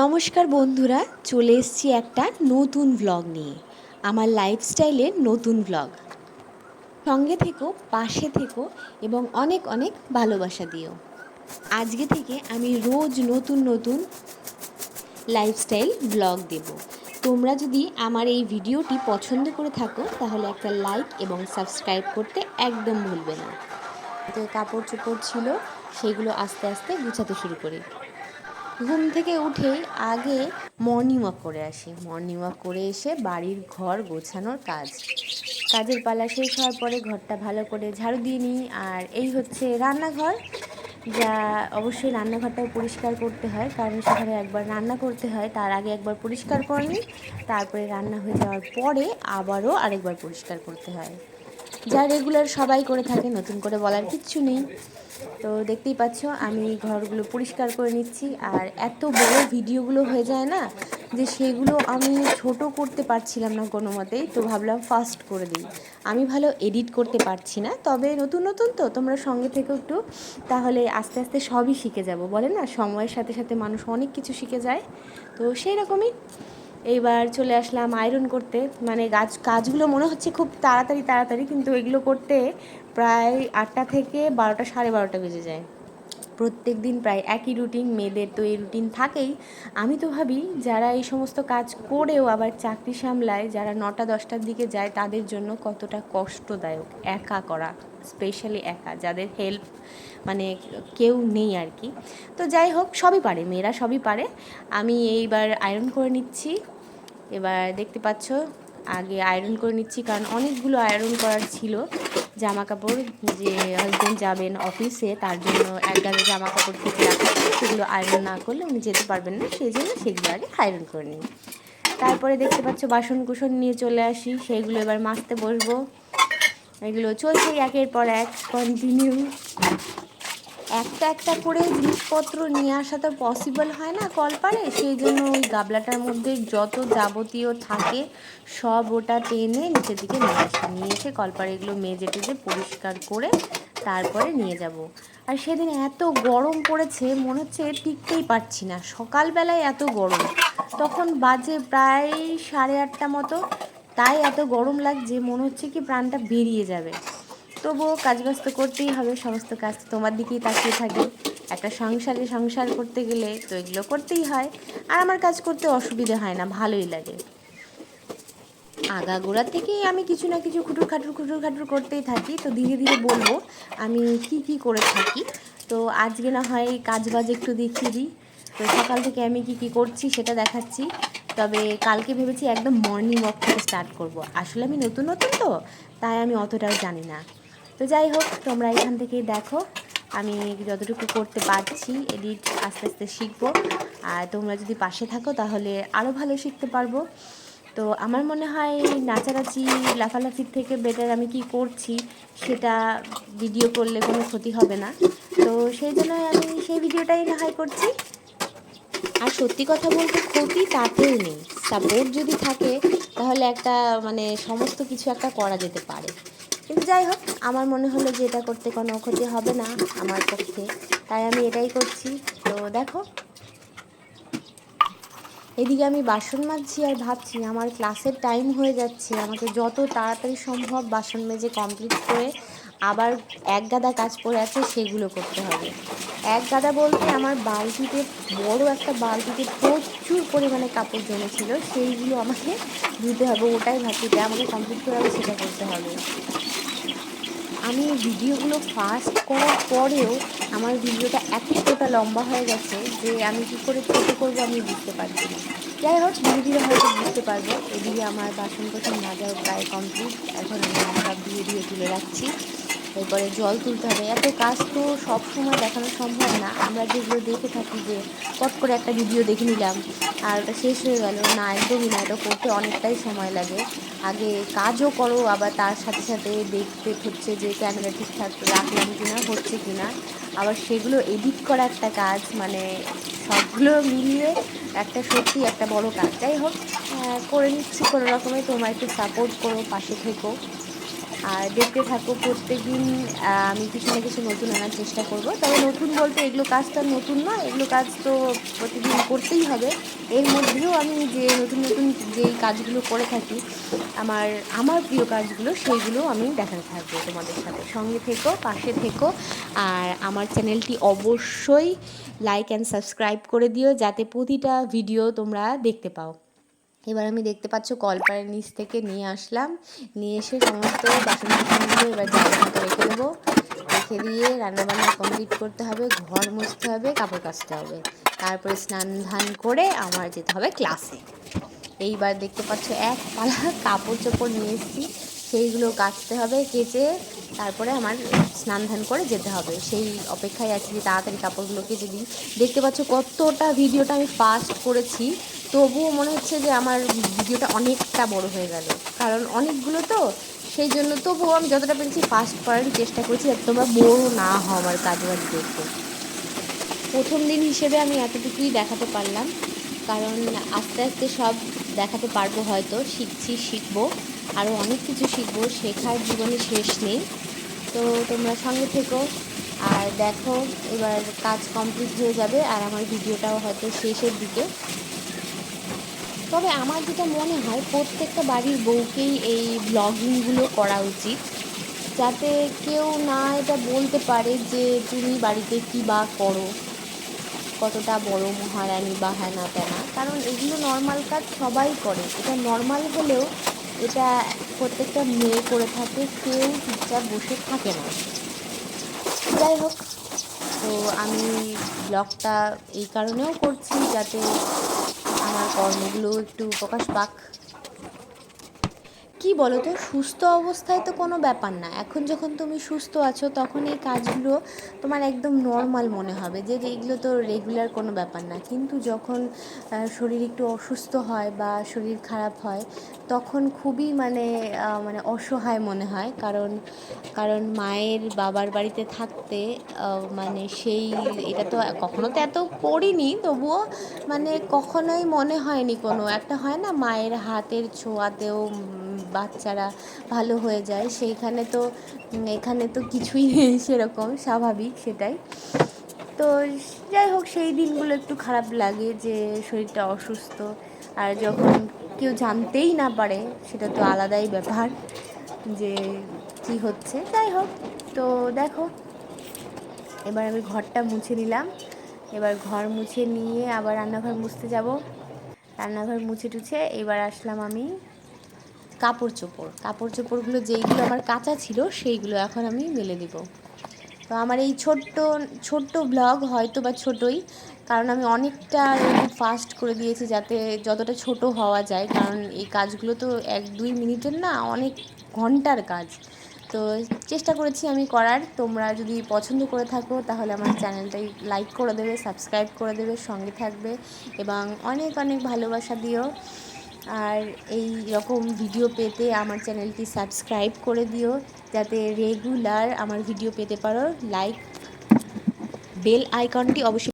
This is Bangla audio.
নমস্কার বন্ধুরা, চলে এসেছি একটা নতুন ভ্লগ নিয়ে। আমার লাইফস্টাইলের নতুন ভ্লগ। সঙ্গে থেকো, পাশে থেকো এবং অনেক অনেক ভালোবাসা দিও। আজকে থেকে আমি রোজ নতুন নতুন লাইফস্টাইল ভ্লগ দেব। তোমরা যদি আমার এই ভিডিওটি পছন্দ করে থাকো তাহলে একটা লাইক এবং সাবস্ক্রাইব করতে একদম ভুলবে না। তো কাপড় চোপড় ছিল, সেগুলো আস্তে আস্তে গুছাতে শুরু করি। ঘুম থেকে উঠেই আগে মর্নিং ওয়াক করে আসি। মর্নিং ওয়াক করে এসে বাড়ির ঘর গোছানোর কাজের পালা শেষ হওয়ার পরে ঘরটা ভালো করে ঝাড়ু দিয়ে নিই। আর এই হচ্ছে রান্নাঘর, যা অবশ্যই রান্নাঘরটাও পরিষ্কার করতে হয়, কারণ সেখানে একবার রান্না করতে হয়, তার আগে একবার পরিষ্কার করে নিই, তারপরে রান্না হয়ে যাওয়ার পরে আবারও আরেকবার পরিষ্কার করতে হয়। যা রেগুলার সবাই করে থাকে, নতুন করে বলার কিচ্ছু নেই। তো দেখতেই পাচ্ছ আমি ঘরগুলো পরিষ্কার করে নিচ্ছি। আর এত বড় ভিডিওগুলো হয়ে যায় না, যে সেগুলো আমি ছোট করতে পারছিলাম না কোনো মতেই, তো ভাবলাম ফাস্ট করে দিই। আমি ভালো এডিট করতে পারছি না, তবে নতুন নতুন তো তোমরা সঙ্গে থেকে একটু, তাহলে আস্তে আস্তে সবই শিখে যাব। বলে না, সময়ের সাথে সাথে মানুষ অনেক কিছু শিখে যায়, তো সেই রকমই। এইবার চলে আসলাম আয়রন করতে। মানে কাজগুলো মনে হচ্ছে খুব তাড়াতাড়ি, কিন্তু এগুলো করতে প্রায় 8টা থেকে 12টা, 12:30 বেজে যায়। প্রত্যেক দিন প্রায় একই রুটিন, মেয়েদের তো এই রুটিন থাকেই। আমি তো ভাবি যারা এই সমস্ত কাজ করেও আবার চাকরি সামলায়, যারা 9টা 10টার দিকে যায়, তাদের জন্য কতটা কষ্টদায়ক একা করা, স্পেশালি একা, যাদের হেল্প মানে কেউ নেই আর কি। তো যাই হোক, সবই পারে, মেয়েরা সবই পারে। আমি এইবার আয়রন করে নিচ্ছি। এবার দেখতে পাচ্ছ আগে আয়রন করে নিচ্ছি, কারণ অনেকগুলো আয়রন করার ছিল জামা কাপড়। যে হাজব্যান্ড যাবেন অফিসে, তার জন্য এক গাদা জামা কাপড় কেটে রাখা, সেগুলো আয়রন না করলে উনি যেতে পারবেন না, সেই জন্য সেগুলো আগে আয়রন করে নিই। তারপরে দেখতে পাচ্ছ বাসন কুসন নিয়ে চলে আসি, সেইগুলো এবার মাজতে বসবো। এগুলো চলছেই একের পর এক, কন্টিনিউ। একটা একটা করে জিনিসপত্র নিয়ে আসা তো পসিবল হয় না কলপারে, সেই জন্য ওই গাবলাটার মধ্যে যত যাবতীয় থাকে সব ওটা টেনে নিচের দিকে নিয়ে এসে কলপারে এগুলো মেজে টেজে পরিষ্কার করে তারপরে নিয়ে যাব। আর সেদিন এত গরম পড়েছে, মনে হচ্ছে টিকতেই পারছি না। সকালবেলায় এত গরম, তখন বাজে প্রায় 8:30 মতো, তাই এত গরম লাগছে, মনে হচ্ছে কি প্রাণটা বেরিয়ে যাবে। তবুও কাজবাজ তো করতেই হবে, সমস্ত কাজ তো তোমার দিকেই তাকিয়ে থাকে। একটা সংসার করতে গেলে তো এগুলো করতেই হয়। আর আমার কাজ করতে অসুবিধা হয় না, ভালোই লাগে। আগাগোড়া থেকেই আমি কিছু না কিছু খুটুর খাটুর করতেই থাকি। তো ধীরে ধীরে বলবো আমি কি করে থাকি। তো আজকে না হয় কাজবাজ একটু দেখিয়ে দিই। তো সকাল থেকে আমি কি করছি সেটা দেখাচ্ছি। তবে কালকে ভেবেছি একদম মর্নিং ওয়াক থেকে স্টার্ট করব। আসলে আমি নতুন তো, তাই আমি অতটাও জানি না। তো যাই হোক, তোমরা এখান থেকেই দেখো আমি যতটুকু করতে পারছি। এডিট আস্তে আস্তে শিখবো, আর তোমরা যদি পাশে থাকো তাহলে আরও ভালো শিখতে পারবো। তো আমার মনে হয় নাচানাচি লাফালাফির থেকে বেটার আমি কি করছি সেটা ভিডিও করলে কোনো ক্ষতি হবে না। তো সেই জন্য আমি সেই ভিডিওটাই না হয় করছি। আর সত্যি কথা বলতে ক্ষতি তাতেও নেই, সাপোর্ট যদি থাকে তাহলে একটা সমস্ত কিছু একটা করা যেতে পারে। কিন্তু যাই হোক, আমার মনে হলো যে এটা করতে কোনো ক্ষতি হবে না আমার পক্ষে, তাই আমি এটাই করছি। তো দেখো, এদিকে আমি বাসন মাজছি আর ভাবছি আমার ক্লাসের টাইম হয়ে যাচ্ছে, আমাকে যত তাড়াতাড়ি সম্ভব বাসন মেজে কমপ্লিট করে আবার এক গাদা কাজ পড়ে আছে সেগুলো করতে হবে। এক গাদা বলতে আমার বালতিতে, বড় একটা বালতিতে প্রচুর পরিমাণে কাপড় জমেছিল, সেইগুলো আমাকে ধুতে হবে। ওটাই ভাবছি, আমাকে কমপ্লিট করে আবার সেটা করতে হবে। আমি ভিডিওগুলো ফাস্ট করার পরেও আমার ভিডিওটা এতটা লম্বা হয়ে গেছে যে আমি কী করে ছোটো করবো আমি বুঝতে পারছি না। যাই হোক, ধীরে ধীরে হয়তো বুঝতে পারবো। এদিকে আমার বাসন কোসন মাজাও প্রায় কমপ্লিট, এখন আমি সব দিয়ে তুলে রাখছি। এরপরে জল তুলতে হবে। এত কাজ তো সব সময় দেখানো সম্ভব না। আমরা যেগুলো দেখে থাকি যে পট করে একটা ভিডিও দেখে নিলাম আর ওটা শেষ হয়ে গেল, না, একদমই না। এটা করতে অনেকটাই সময় লাগে। আগে কাজও করো, আবার তার সাথে সাথে দেখতে হচ্ছে যে ক্যামেরা ঠিকঠাক রাখলাম কিনা, হচ্ছে কিনা, আবার সেগুলো এডিট করা একটা কাজ। সবগুলো মিলিয়ে একটা সত্যি একটা বড় কাজ। যাই হোক, করে নিচ্ছি কোনো রকমে। তোমরা একটু সাপোর্ট করো, পাশে থেকো। আর দেখতে থাকো, প্রত্যেকদিন আমি কিছু না কিছু নতুন আনার চেষ্টা করব। তবে নতুন বলতে এগুলো কাজ তো আর নতুন নয়, এগুলো কাজ তো প্রতিদিন করতেই হবে। এর মধ্যেও আমি যে নতুন নতুন যেই কাজগুলো করে থাকি, আমার আমার প্রিয় কাজগুলো, সেইগুলো আমি দেখাতে থাকবো তোমাদের সাথে। সঙ্গে থেকো, পাশে থেকো, আর আমার চ্যানেলটি অবশ্যই লাইক অ্যান্ড সাবস্ক্রাইব করে দিও, যাতে প্রতিটা ভিডিও তোমরা দেখতে পাও। এবার আমি দেখতে পাচ্ছ কলপাড়ের নিচ থেকে নিয়ে আসলাম, নিয়ে এসে সমস্ত বাসন টাসনগুলো এবার জায়গা মতো রেখে দেবো। রেখে দিয়ে রান্নাবান্না কমপ্লিট করতে হবে, ঘর মুছতে হবে, কাপড় কাচতে হবে, তারপরে স্নান ধান করে আমার যেতে হবে ক্লাসে। এইবার দেখতে পাচ্ছ এক পালা কাপড় চোপড় নিয়ে এসেছি, সেইগুলো কাচতে হবে, কেচে তারপরে আমার স্নান ধান করে যেতে হবে। সেই অপেক্ষায় আছি যে তাড়াতাড়ি কাপড়গুলো কেচে দিই। দেখতে পাচ্ছ কতটা ভিডিওটা আমি ফাস্ট করেছি, তবুও মনে হচ্ছে যে আমার ভিডিওটা অনেকটা বড় হয়ে গেল, কারণ অনেকগুলো তো, সেই জন্য তবুও আমি যতটা পেরেছি ফাস্ট করারই চেষ্টা করছি, যাতে তোমরা বোর না হও আমার কাজ বাজ দেখতে। প্রথম দিন হিসেবে আমি এতটুকুই দেখাতে পারলাম, কারণ আস্তে আস্তে সব দেখাতে পারবো, হয়তো শিখবো, আরও অনেক কিছু শিখবো, শেখার জীবনে শেষ নেই। তো তোমরা সঙ্গে থেকো আর দেখো, এবার কাজ কমপ্লিট হয়ে যাবে আর আমার ভিডিওটাও হয়তো শেষের দিকে। তবে আমার যেটা মনে হয় প্রত্যেকটা বাড়ির বউকেই এই ব্লগিংগুলো করা উচিত, যাতে কেউ না এটা বলতে পারে যে তুমি বাড়িতে কী বা করো, কতটা বড় মহারানী বা হ্যানা ত্যানা। কারণ এগুলো নর্মাল কাজ সবাই করে, এটা নর্মাল হলেও এটা প্রত্যেকটা মেয়ে করে থাকে, কেউ চুপচাপ বসে থাকে না। যাই হোক, তো আমি ব্লগটা এই কারণেও করছি যাতে আমার কর্মগুলো একটু প্রকাশ পাক। কি বলো তো, সুস্থ অবস্থায় তো কোনো ব্যাপার না, এখন যখন তুমি সুস্থ আছো তখন এই কাজগুলো তোমার একদম নর্মাল মনে হবে, যে এইগুলো তো রেগুলার কোনো ব্যাপার না। কিন্তু যখন শরীর একটু অসুস্থ হয় বা শরীর খারাপ হয়, তখন খুবই মানে অসহায় মনে হয়। কারণ মায়ের বাবার বাড়িতে থাকতে মানে সেই, এটা তো কখনো তো এত করিনি, তবুও মানে কখনোই মনে হয়নি কোনো একটা, হয় না মায়ের হাতের ছোঁয়াতেও বাচ্চারা ভালো হয়ে যায়, সেইখানে তো এখানে তো কিছুই নেই সেরকম, স্বাভাবিক সেটাই। তো যাই হোক, সেই দিনগুলো একটু খারাপ লাগে যে শরীরটা অসুস্থ, আর যখন কেউ জানতেই না পারে সেটা তো আলাদাই ব্যাপার যে কি হচ্ছে। যাই হোক, তো দেখো এবার আমি ঘরটা মুছে নিলাম, এবার ঘর মুছে নিয়ে আবার রান্নাঘর মুছতে যাব। রান্নাঘর মুছে টুছে এবার আসলাম আমি কাপড় চোপড়গুলো যেইগুলো আমার কাঁচা ছিল সেইগুলো এখন আমি মেলে দেবো। তো আমার এই ছোট্ট ব্লগ হয়তো বা ছোটোই, কারণ আমি অনেকটা ফাস্ট করে দিয়েছি যাতে যতটা ছোট হওয়া যায়, কারণ এই কাজগুলো তো 1-2 মিনিটের না, অনেক ঘন্টার কাজ। তো চেষ্টা করেছি আমি করার। তোমরা যদি পছন্দ করে থাকো তাহলে আমার চ্যানেলটাই লাইক করে দেবে, সাবস্ক্রাইব করে দেবে, সঙ্গে থাকবে এবং অনেক অনেক ভালোবাসা দিও। আর এই রকম ভিডিও পেতে আমার চ্যানেলটি সাবস্ক্রাইব করে দিও, যাতে রেগুলার আমার ভিডিও পেতে পারো। লাইক বেল আইকনটি অবশ্যই